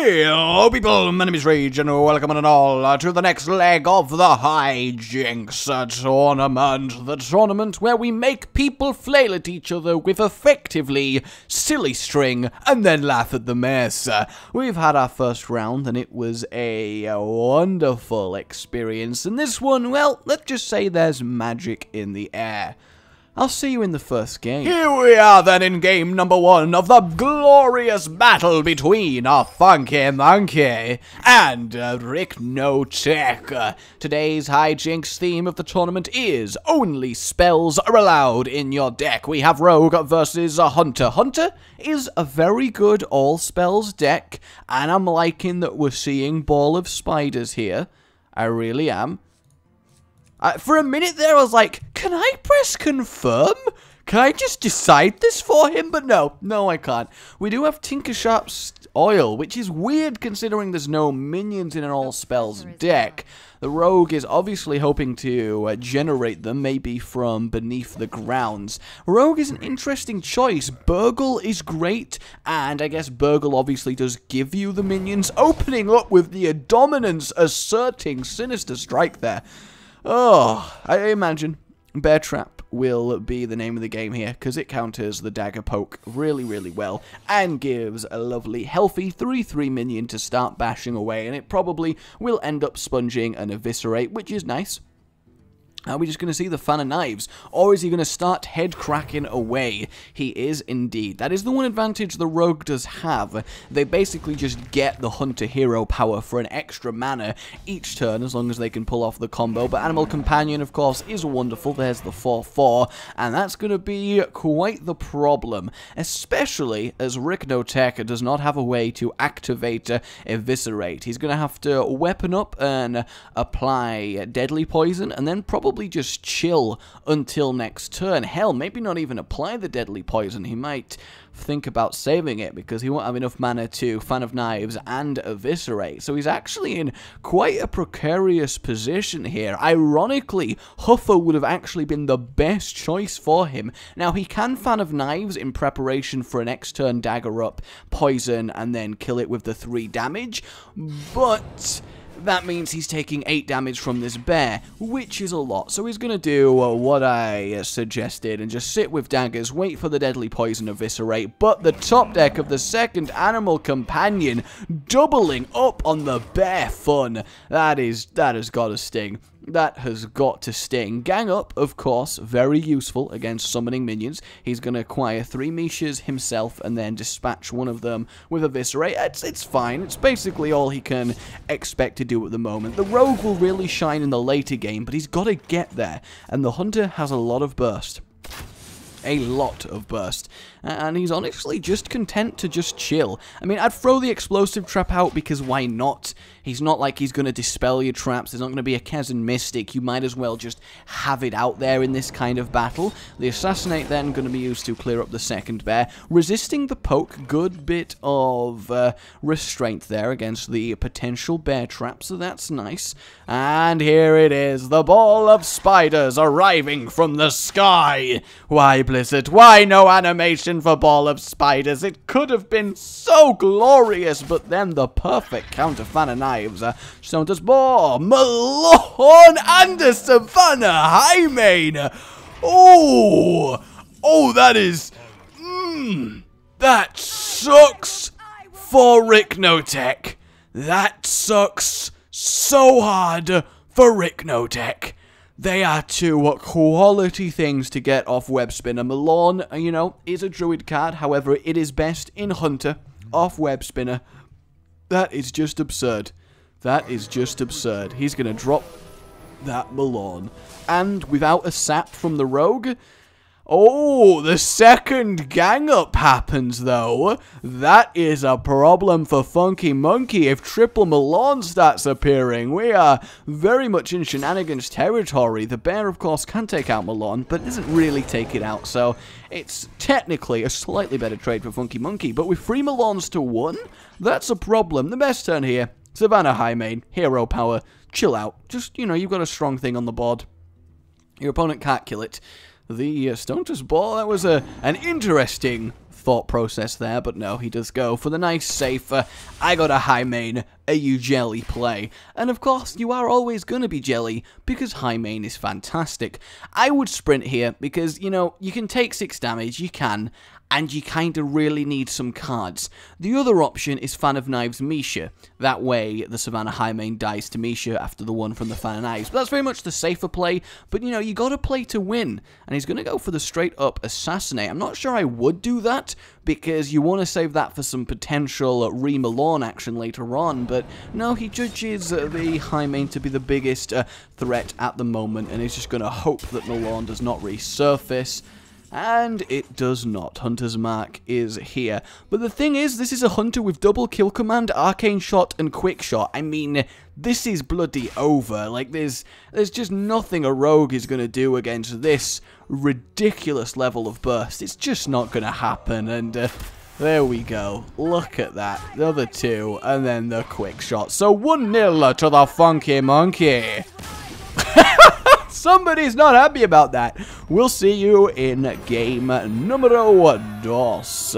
Hello people, my name is Rage and welcome on and all to the next leg of the Hijinks tournament. The tournament where we make people flail at each other with effectively silly string and then laugh at the mess. We've had our first round and it was a wonderful experience. And this one, well, let's just say there's magic in the air. I'll see you in the first game. Here we are then in game number 1 of the glorious battle between a Funky Monkey and Rick No Tech. Today's Hijinks theme of the tournament is only spells are allowed in your deck. We have Rogue versus a Hunter. Hunter is a very good all spells deck, and I'm liking that we're seeing Ball of Spiders here. I really am. For a minute there, I was like, can I press confirm? Can I just decide this for him? But no, I can't. We do have Tinker Sharp's Oil, which is weird considering there's no minions in an all spells deck. The Rogue is obviously hoping to generate them, maybe from beneath the grounds. Rogue is an interesting choice. Burgle is great, and I guess Burgle obviously does give you the minions, opening up with the Dominance asserting Sinister Strike there. Oh, I imagine Bear Trap will be the name of the game here, because it counters the dagger poke really, really well, and gives a lovely, healthy 3/3 minion to start bashing away, and it probably will end up sponging and eviscerate, which is nice. Are we just going to see the Fan of Knives, or is he going to start head cracking away? He is indeed. That is the one advantage the Rogue does have. They basically just get the Hunter hero power for an extra mana each turn, as long as they can pull off the combo. But Animal Companion, of course, is wonderful. There's the 4/4, and that's going to be quite the problem, especially as Rick No Tech does not have a way to activate Eviscerate. He's going to have to weapon up and apply Deadly Poison, and then probably just chill until next turn. Hell, maybe not even apply the Deadly Poison. He might think about saving it because he won't have enough mana to Fan of Knives and Eviscerate. So he's actually in quite a precarious position here. Ironically, Huffer would have actually been the best choice for him. Now, he can Fan of Knives in preparation for a next turn Dagger Up, Poison, and then kill it with the 3 damage, but that means he's taking 8 damage from this bear, which is a lot. So he's going to do what I suggested and just sit with daggers, wait for the Deadly Poison Eviscerate. But the top deck of the second Animal Companion doubling up on the bear fun. That has got to sting. That has got to sting. Gang Up, of course, very useful against summoning minions. He's going to acquire 3 Mishas himself and then dispatch one of them with Eviscerate. It's fine. It's basically all he can expect to do at the moment. The Rogue will really shine in the later game, but he's got to get there. And the Hunter has a lot of burst. A lot of burst, and he's honestly just content to just chill. I mean, I'd throw the Explosive Trap out because why not? He's not like he's going to dispel your traps. There's not going to be a Kazan Mystic. You might as well just have it out there in this kind of battle. The Assassinate then going to be used to clear up the second bear. Resisting the poke, good bit of restraint there against the potential bear trap, so that's nice. And here it is, the Ball of Spiders arriving from the sky. Why, Blizzard, why no animation for Ball of Spiders? It could have been so glorious, but then the perfect counter Fan of Knives. So does more. Malone and a Savannah Highmane. Oh, that is... that sucks for Rick No Tech. That sucks so hard for Rick No Tech. They are 2 quality things to get off Web Spinner. Malone, you know, is a druid card. However, it is best in Hunter off Web Spinner. That is just absurd. That is just absurd. He's going to drop that Malone. And without a sap from the Rogue... Oh, the second gang up happens, though. That is a problem for Funky Monkey if triple Malone starts appearing. We are very much in shenanigans territory. The bear, of course, can take out Malone, but doesn't really take it out, so it's technically a slightly better trade for Funky Monkey. But with 3 Malones to 1, that's a problem. The best turn here, Savannah Highmane, hero power, chill out. Just, you know, you've got a strong thing on the board. Your opponent can't kill it. The Stontus Ball, that was an interesting thought process there, but no, he does go for the nice safe, I got a high main, you jelly play. And of course, you are always gonna be jelly, because high main is fantastic. I would sprint here, because, you know, you can take 6 damage, you can, and you kinda really need some cards. The other option is Fan of Knives Misha. That way, the Savannah high main dies to Misha after the one from the Fan of Knives. But that's very much the safer play, but you know, you gotta play to win. And he's gonna go for the straight up Assassinate. I'm not sure I would do that, because you want to save that for some potential re-Milan action later on, but no, he judges the high main to be the biggest threat at the moment, and he's just gonna hope that Milan does not resurface. And it does not. Hunter's Mark is here. But the thing is, this is a Hunter with double kill command, arcane shot, and quick shot. I mean, this is bloody over. Like, there's just nothing a rogue is going to do against this ridiculous level of burst. It's just not going to happen. And there we go. Look at that. The other two, and then the quick shot. So 1-0 to the Funky Monkey. Somebody's not happy about that. We'll see you in game numero dos.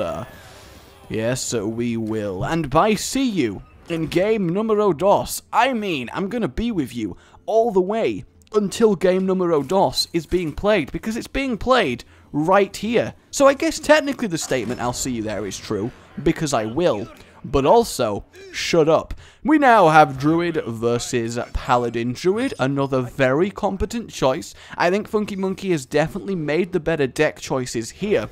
Yes, we will. And by see you in game numero dos, I mean I'm going to be with you all the way until game numero dos is being played, because it's being played right here. So I guess technically the statement I'll see you there is true, because I will. But also, shut up. We now have Druid versus Paladin. Druid, another very competent choice. I think Funky Monkey has definitely made the better deck choices here.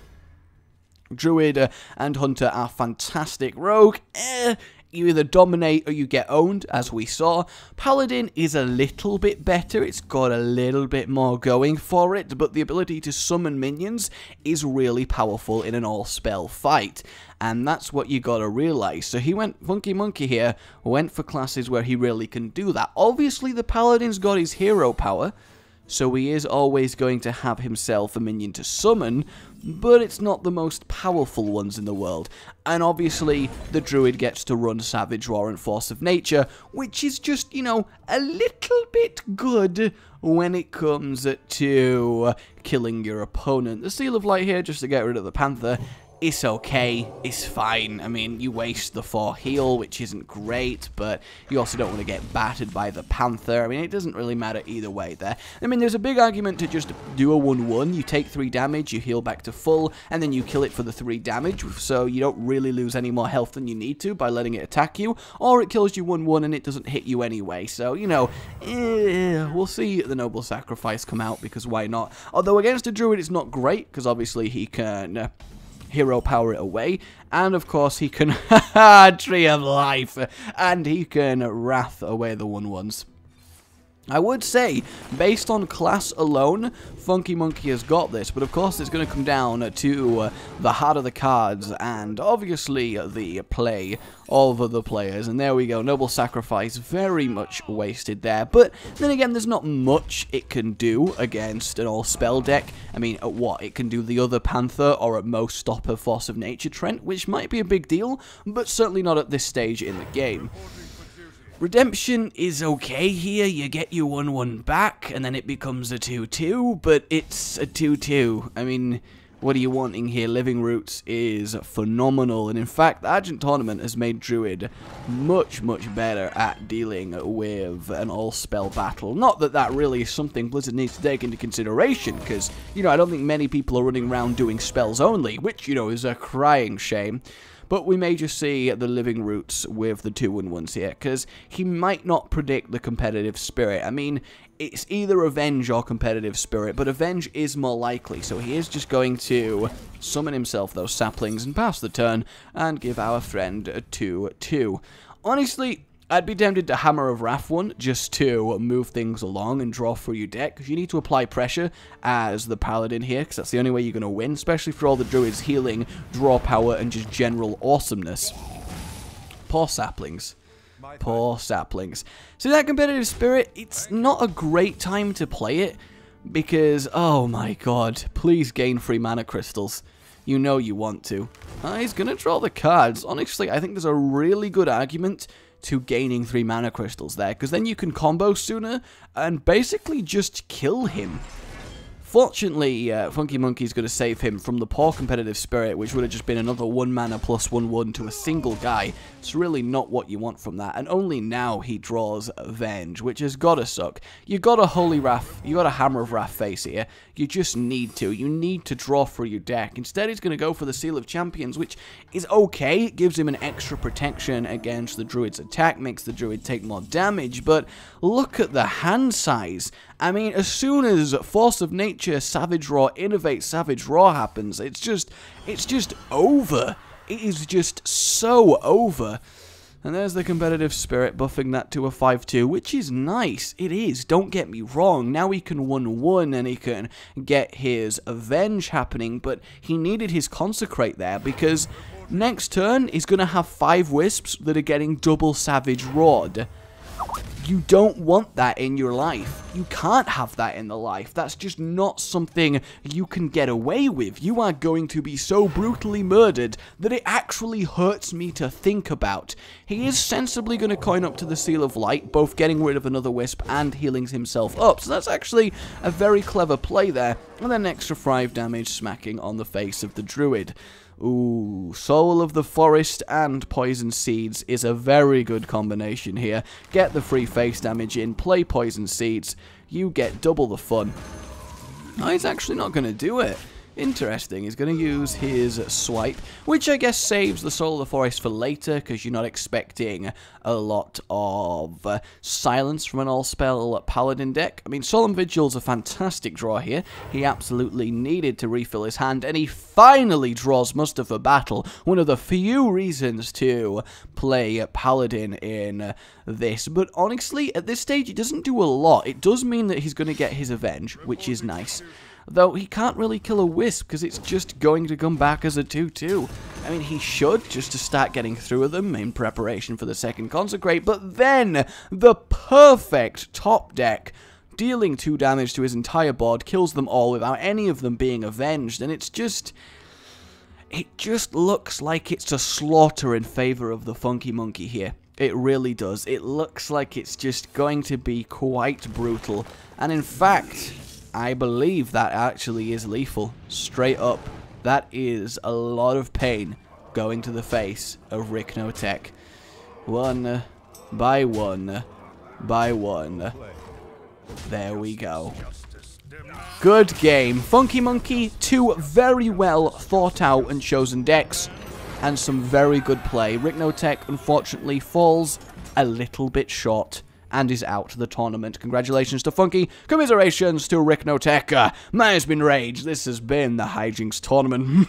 Druid and Hunter are fantastic. Rogue, you either dominate or you get owned, as we saw. Paladin is a little bit better. It's got a little bit more going for it, but the ability to summon minions is really powerful in an all-spell fight. And that's what you gotta realize. So Funky Monkey here went for classes where he really can do that. Obviously, the Paladin's got his hero power, so he is always going to have himself a minion to summon, but it's not the most powerful ones in the world. And obviously, the Druid gets to run Savage Roar and Force of Nature, which is just, you know, a little bit good when it comes to killing your opponent. The Seal of Light here, just to get rid of the Panther, it's okay, it's fine. I mean, you waste the 4 heal, which isn't great, but you also don't want to get battered by the Panther. I mean, it doesn't really matter either way there. I mean, there's a big argument to just do a 1-1. You take 3 damage, you heal back to full, and then you kill it for the 3 damage, so you don't really lose any more health than you need to by letting it attack you, or it kills you 1-1 and it doesn't hit you anyway. So, you know, we'll see the Noble Sacrifice come out, because why not? Although against a Druid it's not great, because obviously he can hero power it away, and of course he can Tree of Life, and he can Wrath away the 1-1s. I would say, based on class alone, Funky Monkey has got this, but of course it's going to come down to the heart of the cards, and obviously the play of the players. And there we go, Noble Sacrifice, very much wasted there. But then again, there's not much it can do against an all-spell deck. I mean, at what? It can do the other Panther, or at most stop a Force of Nature Trent, which might be a big deal, but certainly not at this stage in the game. Redemption is okay here, you get your 1-1 back, and then it becomes a 2-2, but it's a 2-2. I mean, what are you wanting here? Living Roots is phenomenal, and in fact, the Argent Tournament has made Druid much, much better at dealing with an all-spell battle. Not that that really is something Blizzard needs to take into consideration, because, you know, I don't think many people are running around doing spells only, which, you know, is a crying shame. But we may just see the Living Roots with the 2-1s here, because he might not predict the competitive spirit. I mean, it's either Avenge or competitive spirit, but Avenge is more likely, so he is just going to summon himself those saplings and pass the turn, and give our friend a 2-2. Honestly, I'd be tempted to Hammer of Wrath one, just to move things along and draw through your deck, because you need to apply pressure as the Paladin here, because that's the only way you're going to win, especially for all the Druids healing, draw power, and just general awesomeness. Poor saplings. Poor saplings. So that competitive spirit, it's not a great time to play it, because, oh my god, please gain 3 mana crystals. You know you want to. He's going to draw the cards. Honestly, I think there's a really good argument to gaining 3 mana crystals there, because then you can combo sooner and basically just kill him Fortunately, Funky Monkey's going to save him from the poor competitive spirit, which would have just been another 1 mana plus 1/1 to a single guy. It's really not what you want from that, and only now he draws Avenge, which has got to suck. You got a Holy Wrath, you got a Hammer of Wrath face here. You just need to. You need to draw through your deck. Instead, he's going to go for the Seal of Champions, which is okay. It gives him an extra protection against the Druid's attack, makes the Druid take more damage, but look at the hand size. I mean, as soon as Force of Nature, Savage Roar, Innovate Savage Roar happens, it's just over. It is just so over. And there's the competitive spirit, buffing that to a 5/2, which is nice. It is, don't get me wrong. Now he can 1/1 and he can get his Avenge happening, but he needed his Consecrate there because next turn he's going to have 5 Wisps that are getting double Savage Roared. You don't want that in your life. You can't have that in the life. That's just not something you can get away with. You are going to be so brutally murdered that it actually hurts me to think about. He is sensibly going to coin up to the Seal of Light, both getting rid of another Wisp and healing himself up. So that's actually a very clever play there. And then extra 5 damage smacking on the face of the Druid. Ooh, Soul of the Forest and Poison Seeds is a very good combination here. Get the free face damage in, play Poison Seeds, you get double the fun. Oh, he's actually not going to do it. Interesting, he's going to use his Swipe, which I guess saves the Soul of the Forest for later, because you're not expecting a lot of silence from an all-spell Paladin deck. I mean, Solemn Vigil's a fantastic draw here. He absolutely needed to refill his hand, and he finally draws Muster for Battle, one of the few reasons to play Paladin in this. But honestly, at this stage, it doesn't do a lot. It does mean that he's going to get his Avenge, which is nice. Though he can't really kill a Wisp because it's just going to come back as a 2/2. I mean, he should just to start getting through with them in preparation for the second Consecrate, but then the perfect top deck, dealing 2 damage to his entire board, kills them all without any of them being avenged, and it just looks like it's a slaughter in favor of the Funky Monkey here. It really does. It looks like it's just going to be quite brutal, and in fact, I believe that actually is lethal. Straight up. That is a lot of pain going to the face of Riknotek. 1 by 1 by 1. There we go. Good game. Funky Monkey, 2 very well thought out and chosen decks, and some very good play. Riknotek, unfortunately, falls a little bit short and is out of the tournament. Congratulations to Funky, commiserations to Riknotek. Mine has been Rage, this has been the Hijinks tournament.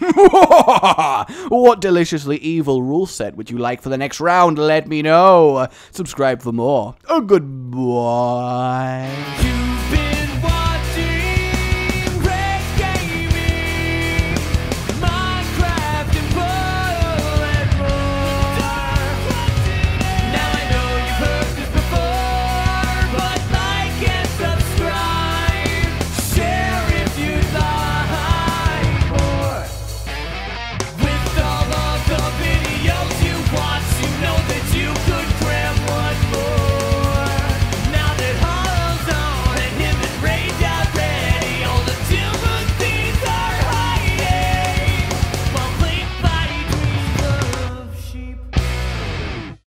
What deliciously evil rule set would you like for the next round? Let me know. Subscribe for more. Goodbye.